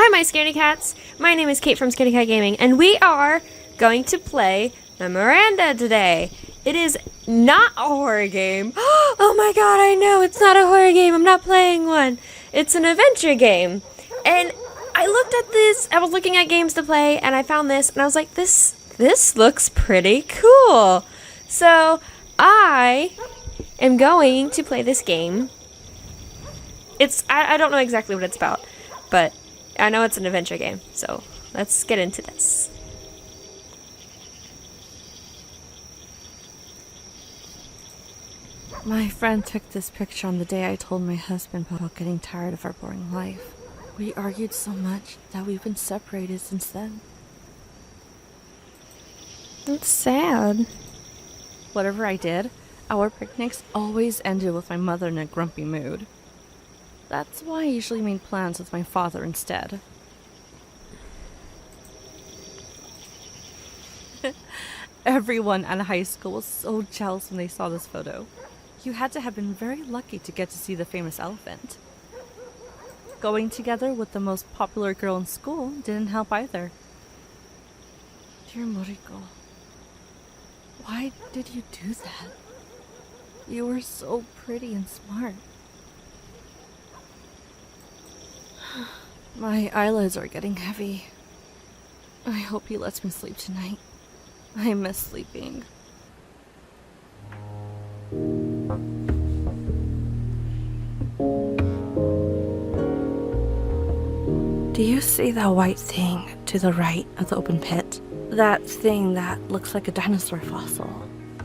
Hi, my scaredy cats. My name is Kate from Scaredy Cat Gaming, and we are going to play Memoranda today. It is not a horror game. Oh my god, I know, it's not a horror game. I'm not playing one. It's an adventure game. And I looked at this, I was looking at games to play, and I found this, and I was like, this looks pretty cool. So, I am going to play this game. I don't know exactly what it's about, but I know it's an adventure game, so let's get into this. My friend took this picture on the day I told my husband about getting tired of our boring life. We argued so much that we've been separated since then. That's sad. Whatever I did, our picnics always ended with my mother in a grumpy mood. That's why I usually made plans with my father instead. Everyone at high school was so jealous when they saw this photo. You had to have been very lucky to get to see the famous elephant. Going together with the most popular girl in school didn't help either. Dear Moriko, why did you do that? You were so pretty and smart. My eyelids are getting heavy. I hope he lets me sleep tonight. I miss sleeping. Do you see that white thing to the right of the open pit? That thing that looks like a dinosaur fossil.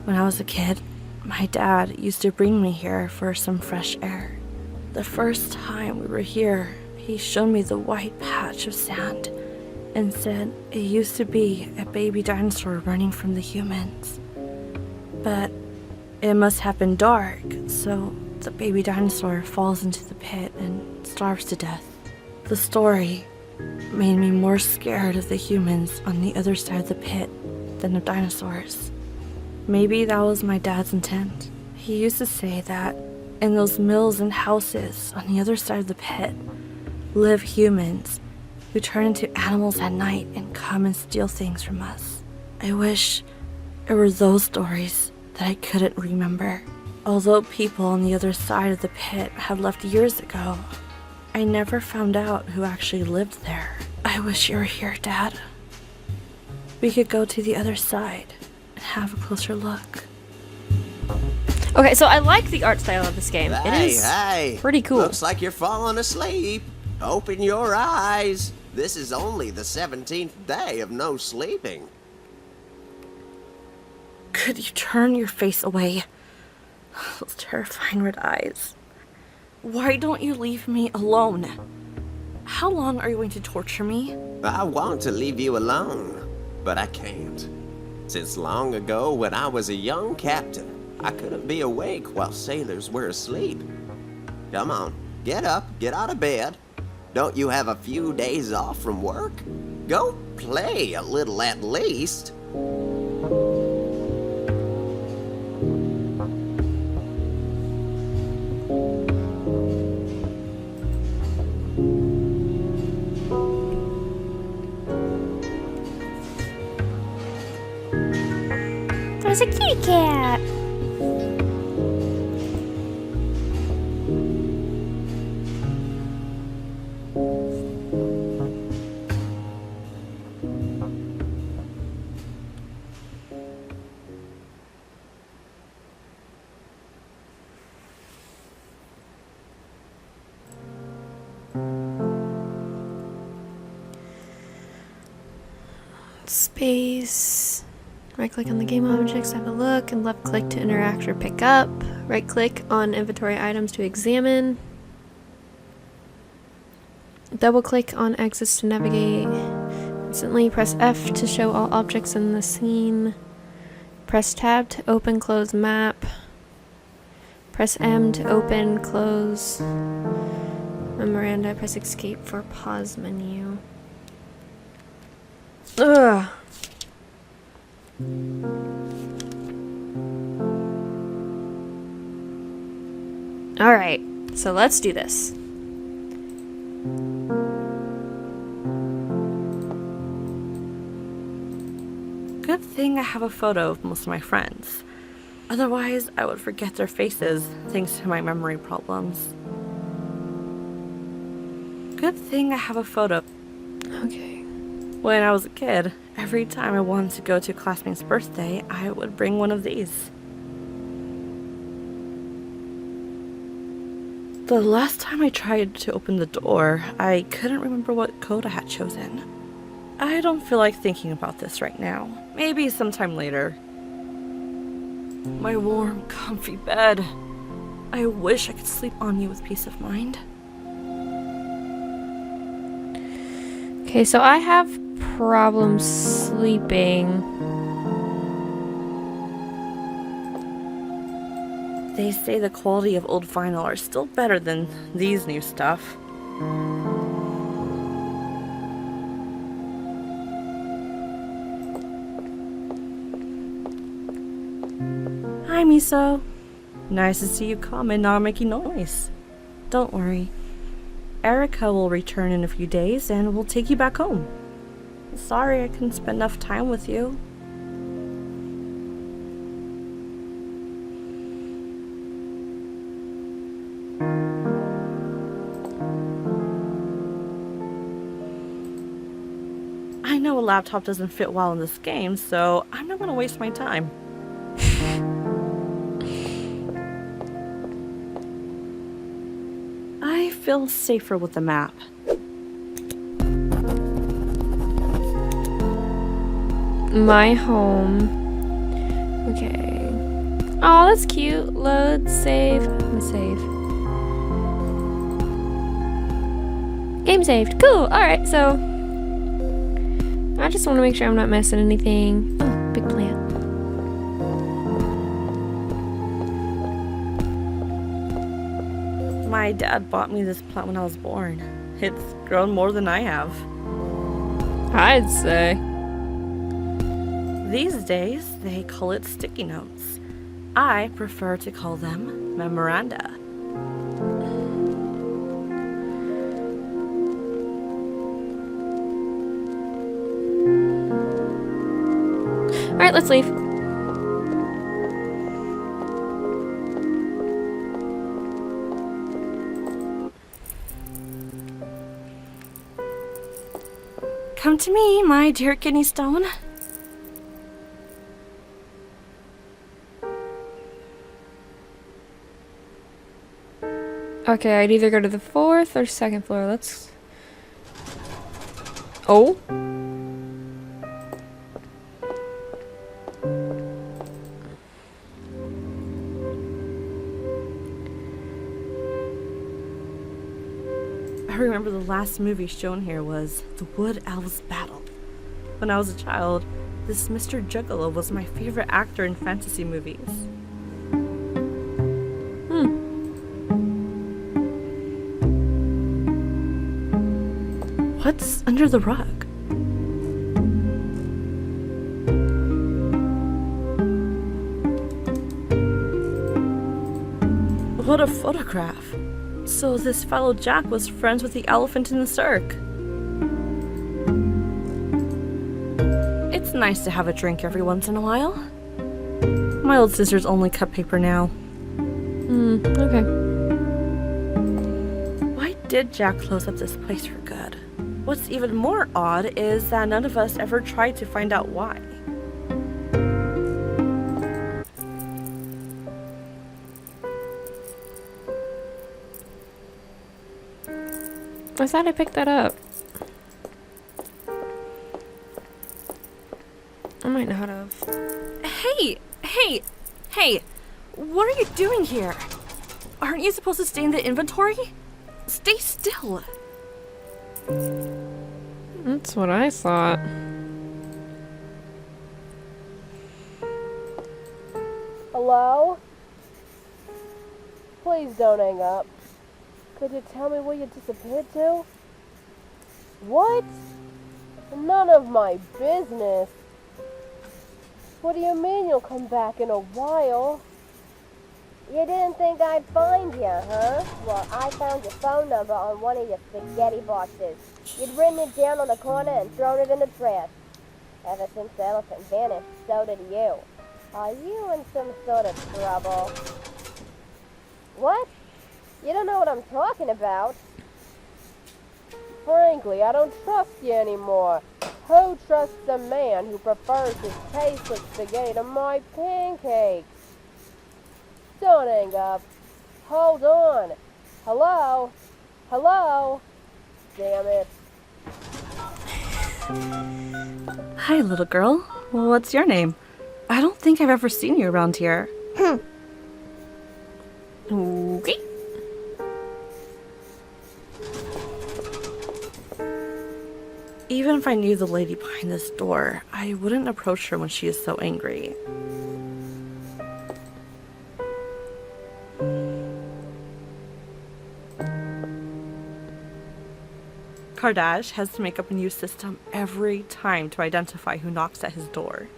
When I was a kid, my dad used to bring me here for some fresh air. The first time we were here, he showed me the white patch of sand and said it used to be a baby dinosaur running from the humans. But it must have been dark, so the baby dinosaur falls into the pit and starves to death. The story made me more scared of the humans on the other side of the pit than of dinosaurs. Maybe that was my dad's intent. He used to say that in those mills and houses on the other side of the pit live humans who turn into animals at night and come and steal things from us. I wish it were those stories that I couldn't remember. Although people on the other side of the pit have left years ago, I never found out who actually lived there. I wish you were here, Dad. We could go to the other side and have a closer look. Okay, so I like the art style of this game. It is pretty cool. Looks like you're falling asleep. Open your eyes. This is only the 17th day of no sleeping. Could you turn your face away? Those terrifying red eyes. Why don't you leave me alone? How long are you going to torture me? I want to leave you alone, but I can't. Since long ago, when I was a young captain, I couldn't be awake while sailors were asleep. Come on, get up, get out of bed. Don't you have a few days off from work? Go play a little at least. There's a kitty cat. Space. Right click on the game objects to have a look, and left click to interact or pick up. Right click on inventory items to examine. Double click on axis to navigate. Instantly press F to show all objects in the scene. Press tab to open, close map. Press M to open, close Memoranda. Press escape for pause menu. Ugh. Alright, so let's do this. thing I have a photo of most of my friends. Otherwise, I would forget their faces thanks to my memory problems. Good thing I have a photo. Okay. When I was a kid, every time I wanted to go to a classmate's birthday, I would bring one of these. The last time I tried to open the door, I couldn't remember what code I had chosen. I don't feel like thinking about this right now. Maybe sometime later. My warm, comfy bed. I wish I could sleep on you with peace of mind. Okay, so I have problems sleeping. They say the quality of old vinyl are still better than these new stuff. Hi, Miso. Nice to see you come and not making noise. Don't worry. Erica will return in a few days and we'll take you back home. Sorry I couldn't spend enough time with you. I know a laptop doesn't fit well in this game, so I'm not gonna waste my time. I feel safer with the map. My home. Okay. Oh, that's cute. Load, save. I'm gonna save. Game saved. Cool. Alright, so I just want to make sure I'm not missing anything. Oh, big plant. My dad bought me this plant when I was born. It's grown more than I have. I'd say. These days, they call it sticky notes. I prefer to call them memoranda. Alright, let's leave. Come to me, my dear kidney stone. Okay, I'd either go to the 4th or 2nd floor. Let's... Oh? I remember the last movie shown here was The Wood Elves Battle. When I was a child, this Mr. Juggalo was my favorite actor in fantasy movies. What's under the rug? What a photograph! So this fellow Jack was friends with the elephant in the cirque. It's nice to have a drink every once in a while. My old sister's only cut paper now. Okay. Why did Jack close up this place for good? What's even more odd is that none of us ever tried to find out why. I thought I picked that up. I might not have. Hey! What are you doing here? Aren't you supposed to stay in the inventory? Stay still. That's what I thought. Hello? Please don't hang up. Could you tell me where you disappeared to? What? None of my business. What do you mean you'll come back in a while? You didn't think I'd find you, huh? Well, I found your phone number on one of your spaghetti boxes. You'd written it down on the corner and thrown it in the trash. Ever since the elephant vanished, so did you. Are you in some sort of trouble? What? You don't know what I'm talking about? Frankly, I don't trust you anymore. Who trusts a man who prefers his tasteless spaghetti to my pancakes? Don't hang up. Hold on. Hello? Hello? Damn it. Hi, little girl. What's your name? I don't think I've ever seen you around here. Okay. Even if I knew the lady behind this door, I wouldn't approach her when she is so angry. Kardash has to make up a new system every time to identify who knocks at his door.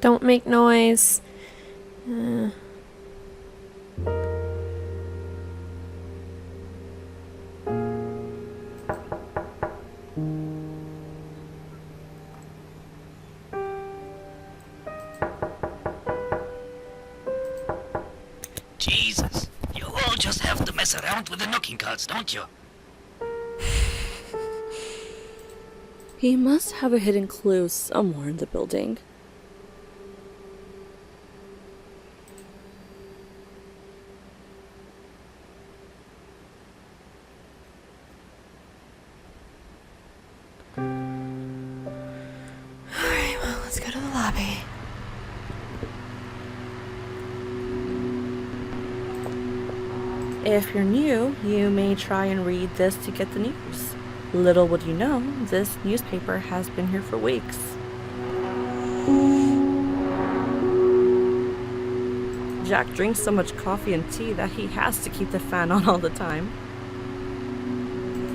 Don't make noise. Jesus, you all just have to mess around with the knocking cards, don't you? He must have a hidden clue somewhere in the building. Alright, well, let's go to the lobby. If you're new, you may try and read this to get the news. Little would you know, this newspaper has been here for weeks. Jack drinks so much coffee and tea that he has to keep the fan on all the time.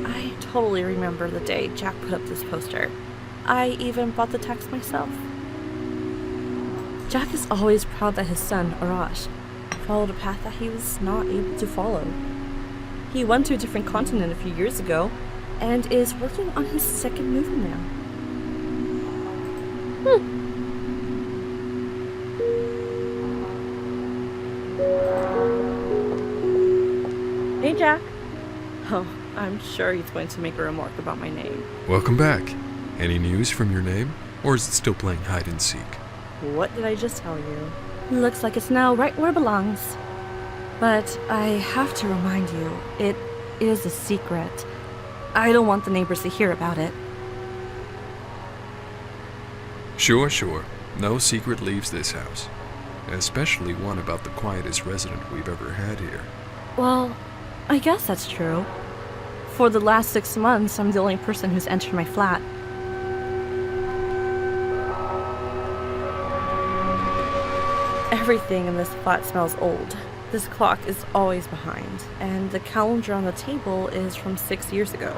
I totally remember the day Jack put up this poster. I even bought the text myself. Jack is always proud that his son, Arash, followed a path that he was not able to follow. He went to a different continent a few years ago and is working on his second movie now. Hey, Jack. Oh, I'm sure he's going to make a remark about my name. Welcome back. Any news from your name? Or is it still playing hide and seek? What did I just tell you? Looks like it's now right where it belongs. But I have to remind you, it is a secret. I don't want the neighbors to hear about it. Sure. No secret leaves this house. Especially one about the quietest resident we've ever had here. Well, I guess that's true. For the last 6 months, I'm the only person who's entered my flat. Everything in this flat smells old. This clock is always behind, and the calendar on the table is from 6 years ago.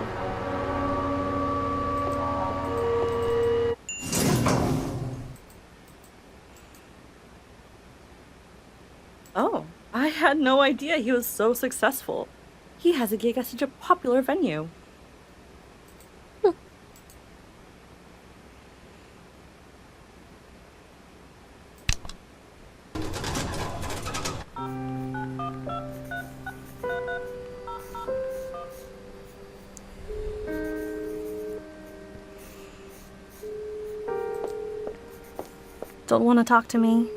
Oh, I had no idea he was so successful. He has a gig at such a popular venue. Don't want to talk to me?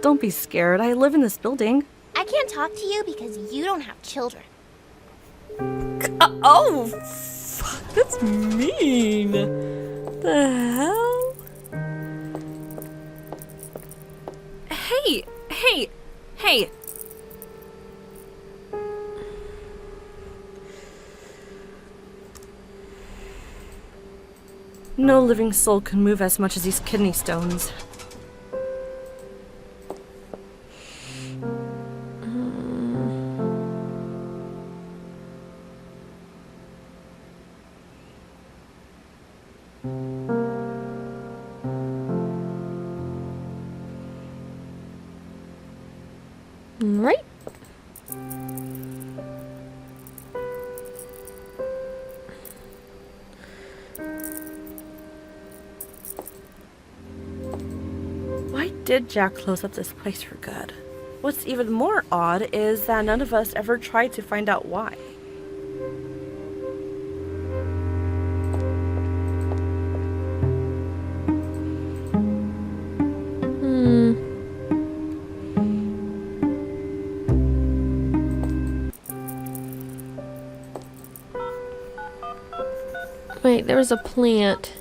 Don't be scared. I live in this building. I can't talk to you because you don't have children. Oh, fuck, that's mean. The hell? Hey! No living soul can move as much as these kidney stones. did Jack close up this place for good. What's even more odd is that none of us ever tried to find out why. Wait, there was a plant.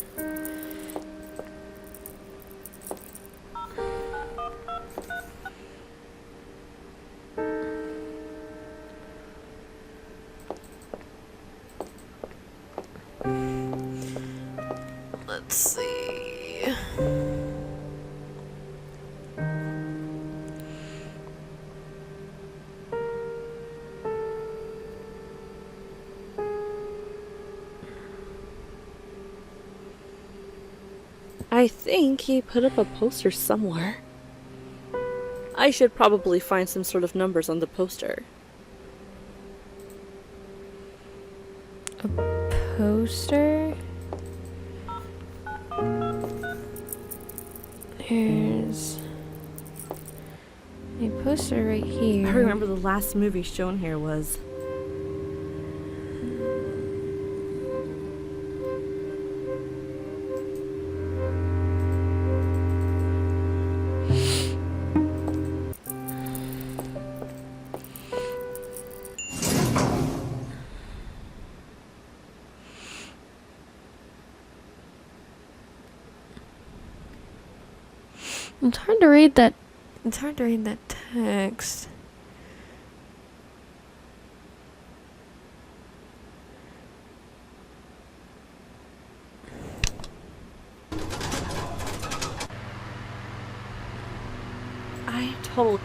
Let's see. I think he put up a poster somewhere. I should probably find some sort of numbers on the poster. A poster? There's a poster right here. I remember the last movie shown here was... It's hard to read that. It's hard to read that text. I totally...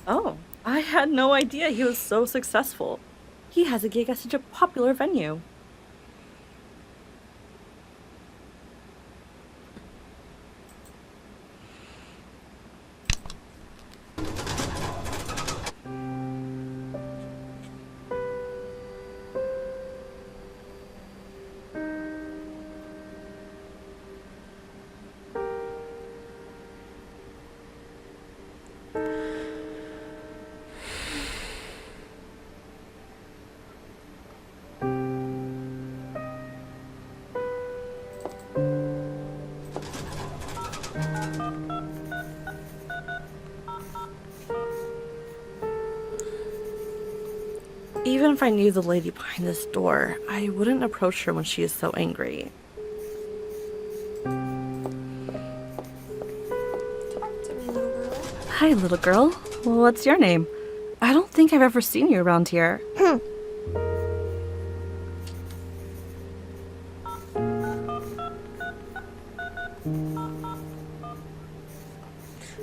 Oh, I had no idea he was so successful. He has a gig at such a popular venue. Even if I knew the lady behind this door, I wouldn't approach her when she is so angry. Hi, little girl. What's your name? I don't think I've ever seen you around here.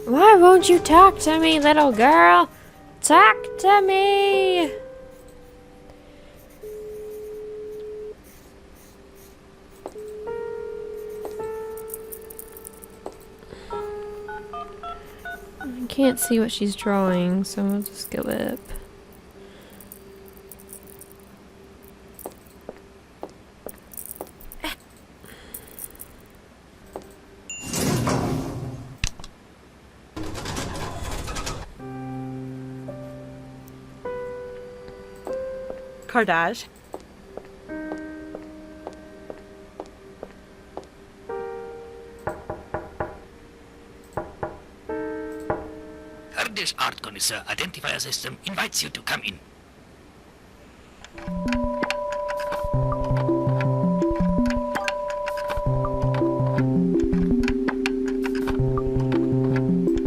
Why won't you talk to me, little girl? Talk to me! I can't see what she's drawing, so I'll just go up. Kardaj. Kurdish art connoisseur identifier system invites you to come in.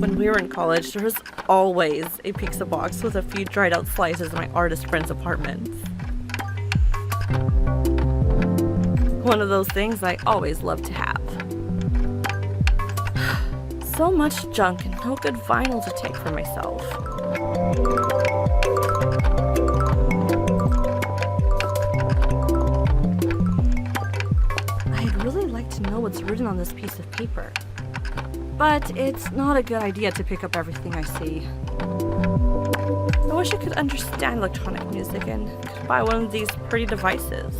When we were in college, there was always a pizza box with a few dried out slices in my artist friend's apartment. One of those things I always loved to have. So much junk and no good vinyl to take for myself. I'd really like to know what's written on this piece of paper. But it's not a good idea to pick up everything I see. I wish I could understand electronic music and could buy one of these pretty devices.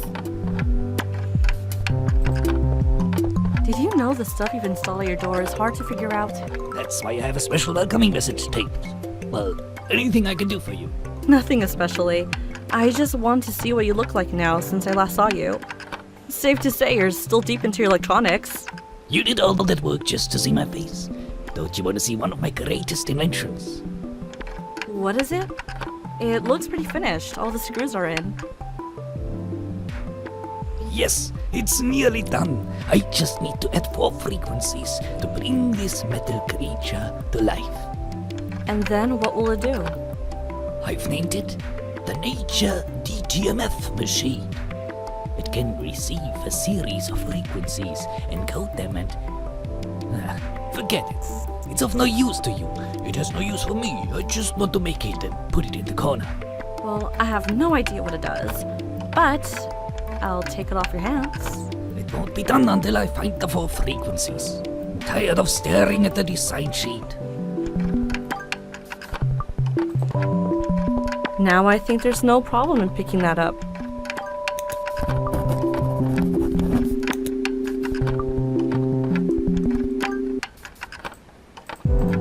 Did you know the stuff you've installed at your door is hard to figure out? That's why I have a special welcoming message taped. Well, anything I can do for you. Nothing especially. I just want to see what you look like now since I last saw you. Safe to say you're still deep into your electronics. You did all that work just to see my face. Don't you want to see one of my greatest inventions? What is it? It looks pretty finished. All the screws are in. Yes, it's nearly done. I just need to add 4 frequencies to bring this metal creature to life. And then what will it do? I've named it the Nature DTMF machine. It can receive a series of frequencies, encode them and... forget it. It's of no use to you. It has no use for me. I just want to make it and put it in the corner. Well, I have no idea what it does, but I'll take it off your hands. It won't be done until I find the 4 frequencies. I'm tired of staring at the design sheet. Now I think there's no problem in picking that up.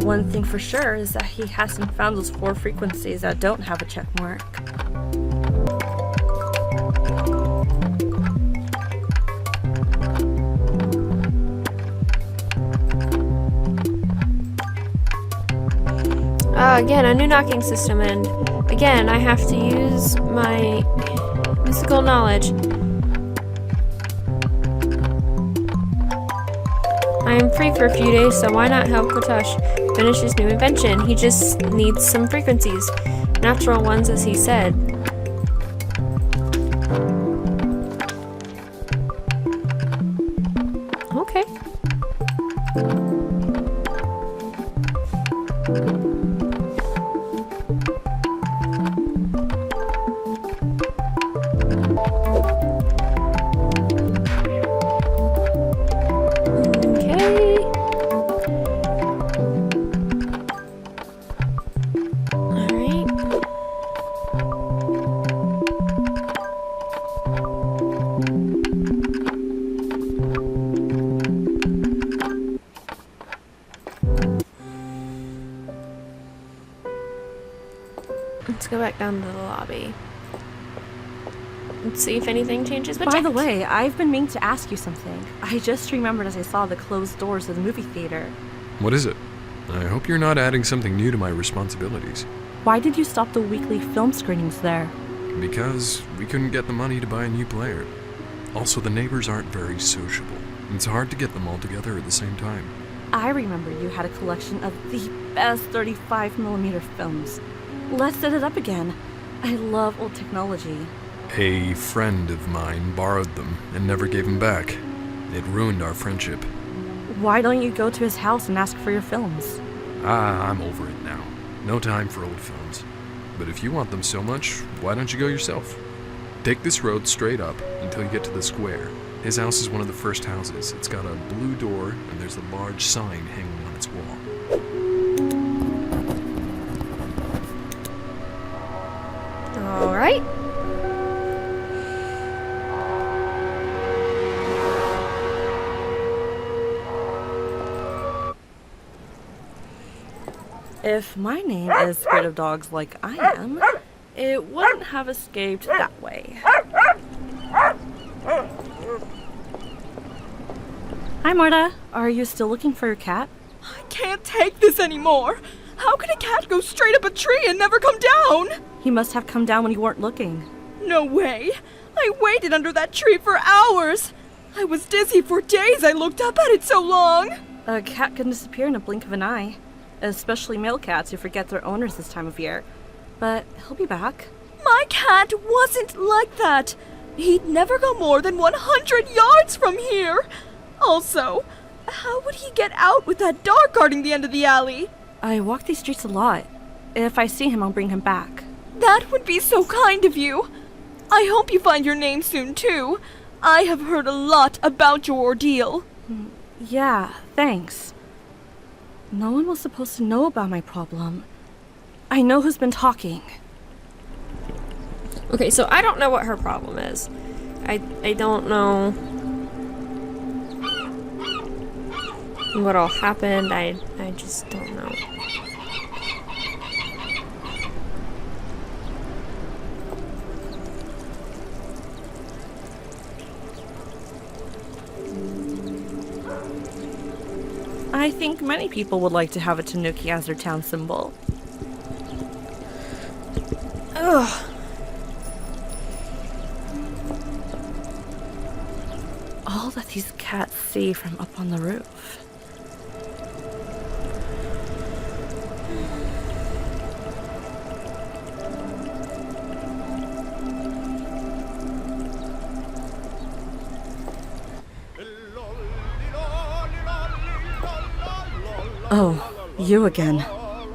One thing for sure is that he hasn't found those 4 frequencies that don't have a check mark. Again, a new knocking system, and again, I have to use my musical knowledge. I am free for a few days, so why not help Kotosh finish his new invention? He just needs some frequencies. Natural ones, as he said. Okay. Let's go back down to the lobby. Let's see if anything changes. By the way, I've been meaning to ask you something. I just remembered as I saw the closed doors of the movie theater. What is it? I hope you're not adding something new to my responsibilities. Why did you stop the weekly film screenings there? Because we couldn't get the money to buy a new player. Also, the neighbors aren't very sociable. It's hard to get them all together at the same time. I remember you had a collection of the best 35mm films. Let's set it up again. I love old technology. A friend of mine borrowed them and never gave them back. It ruined our friendship. Why don't you go to his house and ask for your films? I'm over it now. No time for old films. But if you want them so much, why don't you go yourself? Take this road straight up until you get to the square. His house is one of the first houses. It's got a blue door and there's a large sign hanging on its wall. All right. If my name is scared of dogs like I am, it wouldn't have escaped that way. Hi, Marta. Are you still looking for your cat? I can't take this anymore. How can a cat go straight up a tree and never come down? He must have come down when you weren't looking. No way. I waited under that tree for hours. I was dizzy for days. I looked up at it so long. A cat can disappear in a blink of an eye. Especially male cats who forget their owners this time of year. But he'll be back. My cat wasn't like that. He'd never go more than 100 yards from here. Also, how would he get out with that dog guarding the end of the alley? I walk these streets a lot. If I see him, I'll bring him back. That would be so kind of you. I hope you find your name soon, too. I have heard a lot about your ordeal. Yeah, thanks. No one was supposed to know about my problem. I know who's been talking. Okay, so I don't know what her problem is. I don't know what all happened. I just don't know. I think many people would like to have a tanuki as their town symbol. Ugh. All that these cats see from up on the roof. Oh, you again.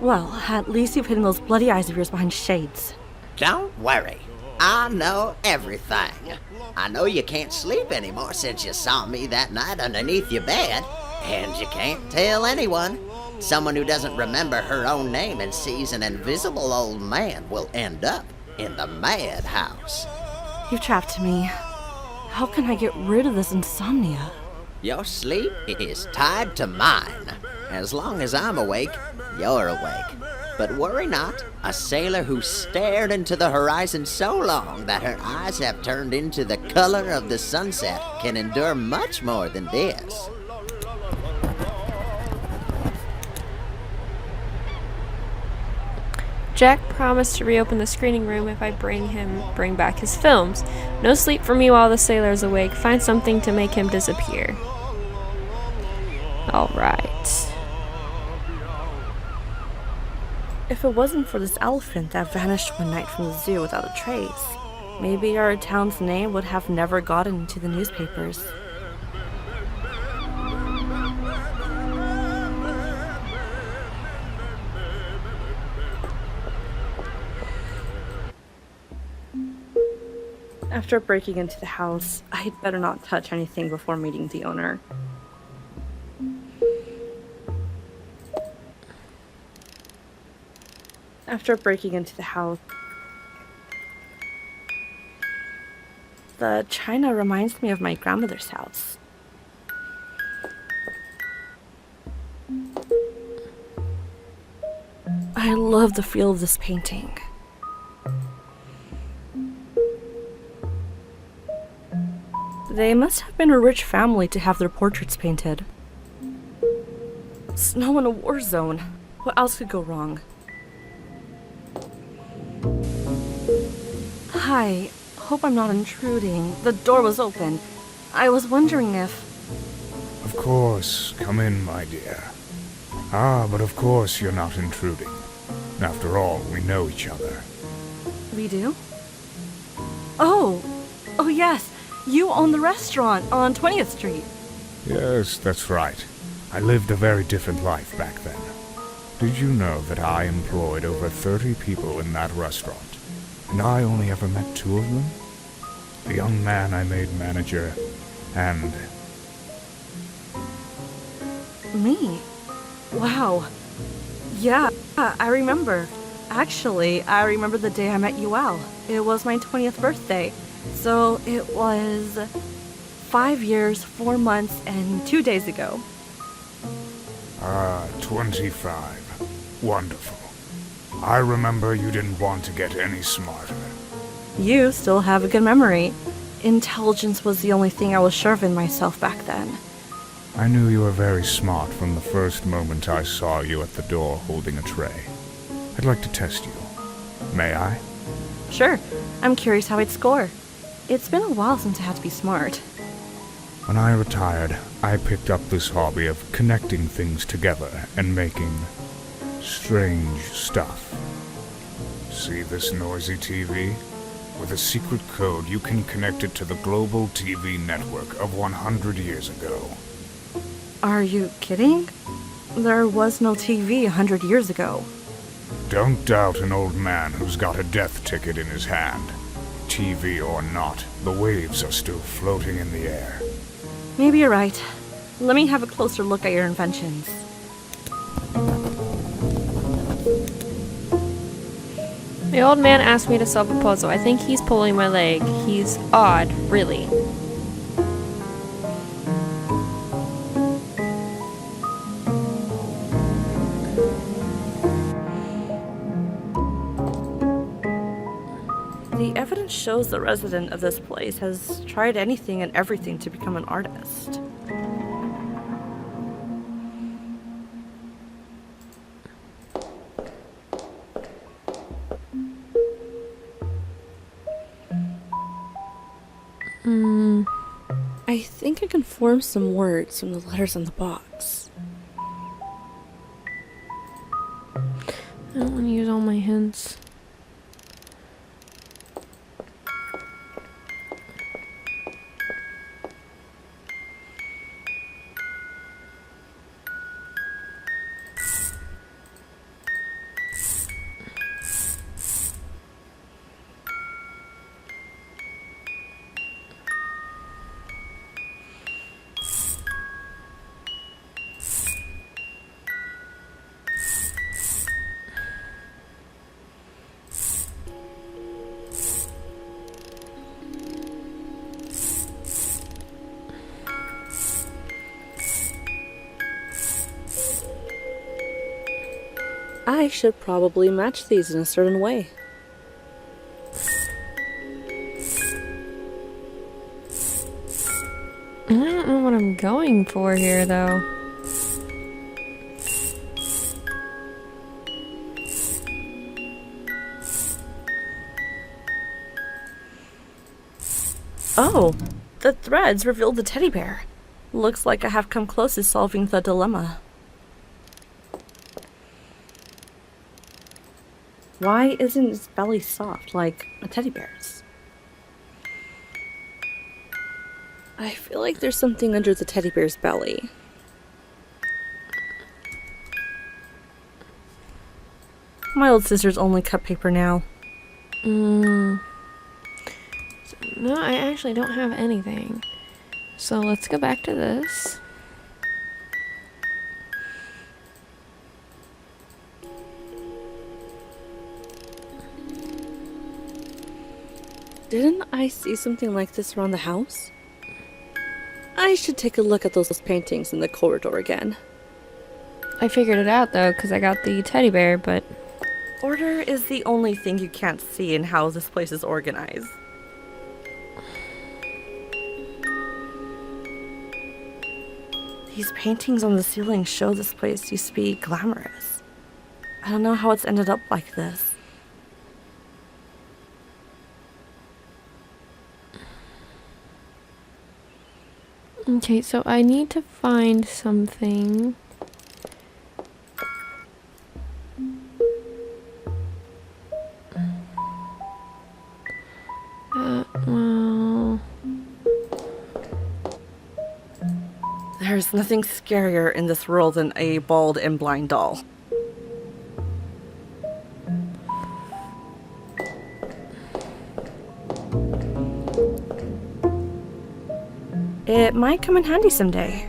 Well, at least you've hidden those bloody eyes of yours behind shades. Don't worry. I know everything. I know you can't sleep anymore since you saw me that night underneath your bed. And you can't tell anyone. Someone who doesn't remember her own name and sees an invisible old man will end up in the madhouse. You've trapped me. How can I get rid of this insomnia? Your sleep is tied to mine. As long as I'm awake, you're awake. But worry not, a sailor who stared into the horizon so long that her eyes have turned into the color of the sunset can endure much more than this. Jack promised to reopen the screening room if I bring back his films. No sleep for me while the sailor's awake. Find something to make him disappear. Alright. If it wasn't for this elephant that vanished one night from the zoo without a trace, maybe our town's name would have never gotten into the newspapers. After breaking into the house, I'd better not touch anything before meeting the owner. After breaking into the house, the china reminds me of my grandmother's house. I love the feel of this painting. They must have been a rich family to have their portraits painted. Snow in a war zone. What else could go wrong? Hi, hope I'm not intruding. The door was open. I was wondering if... Of course, come in, my dear. Ah, but of course you're not intruding. After all, we know each other. We do? Oh yes, you own the restaurant on 20th Street. Yes, that's right. I lived a very different life back then. Did you know that I employed over 30 people in that restaurant? And I only ever met 2 of them? The young man I made manager, and... Me? Wow. Yeah, I remember. Actually, I remember the day I met Yuel. It was my 20th birthday. So it was 5 years, 4 months, and 2 days ago. 25. Wonderful. I remember you didn't want to get any smarter. You still have a good memory. Intelligence was the only thing I was sure of in myself back then. I knew you were very smart from the first moment I saw you at the door holding a tray. I'd like to test you. May I? Sure. I'm curious how I'd score. It's been a while since I had to be smart. When I retired, I picked up this hobby of connecting things together and making strange stuff. See this noisy TV? With a secret code, you can connect it to the global TV network of 100 years ago. Are you kidding? There was no TV 100 years ago. Don't doubt an old man who's got a death ticket in his hand. TV or not, the waves are still floating in the air. Maybe you're right. Let me have a closer look at your inventions. The old man asked me to solve a puzzle. I think he's pulling my leg. He's odd, really. The evidence shows the resident of this place has tried anything and everything to become an artist. I think I can form some words from the letters on the box. I don't want to use all my hints. I should probably match these in a certain way. I don't know what I'm going for here, though. Oh, the threads revealed the teddy bear. Looks like I have come close to solving the dilemma. Why isn't its belly soft like a teddy bear's? I feel like there's something under the teddy bear's belly. My old sister's only cut paper now. No, I actually don't have anything. So let's go back to this. Didn't I see something like this around the house? I should take a look at those paintings in the corridor again. I figured it out, though, because I got the teddy bear, but... Order is the only thing you can't see in how this place is organized. These paintings on the ceiling show this place used to be glamorous. I don't know how it's ended up like this. Okay, so I need to find something. Well... There's nothing scarier in this world than a bald and blind doll. It might come in handy someday.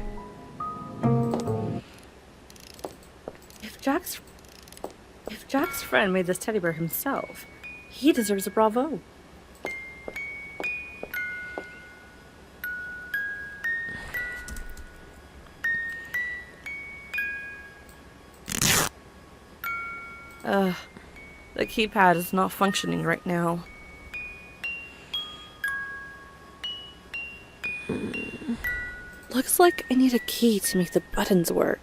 If Jack's friend made this teddy bear himself, he deserves a bravo. The keypad is not functioning right now. Looks like I need a key to make the buttons work.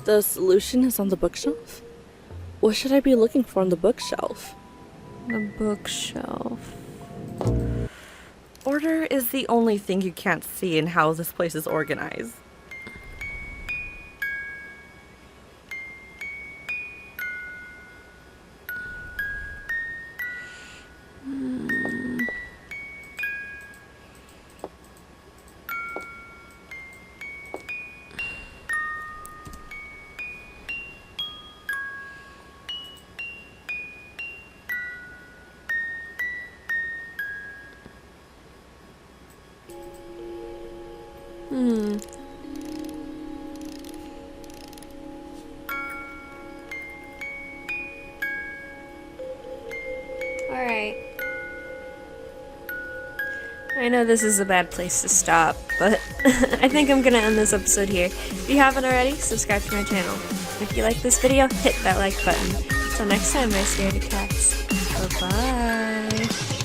The solution is on the bookshelf? What should I be looking for on the bookshelf? The bookshelf. Order is the only thing you can't see in how this place is organized. Alright. I know this is a bad place to stop, but I think I'm gonna end this episode here. If you haven't already, subscribe to my channel. If you like this video, hit that like button. Until next time, my scaredy cats. Bye-bye.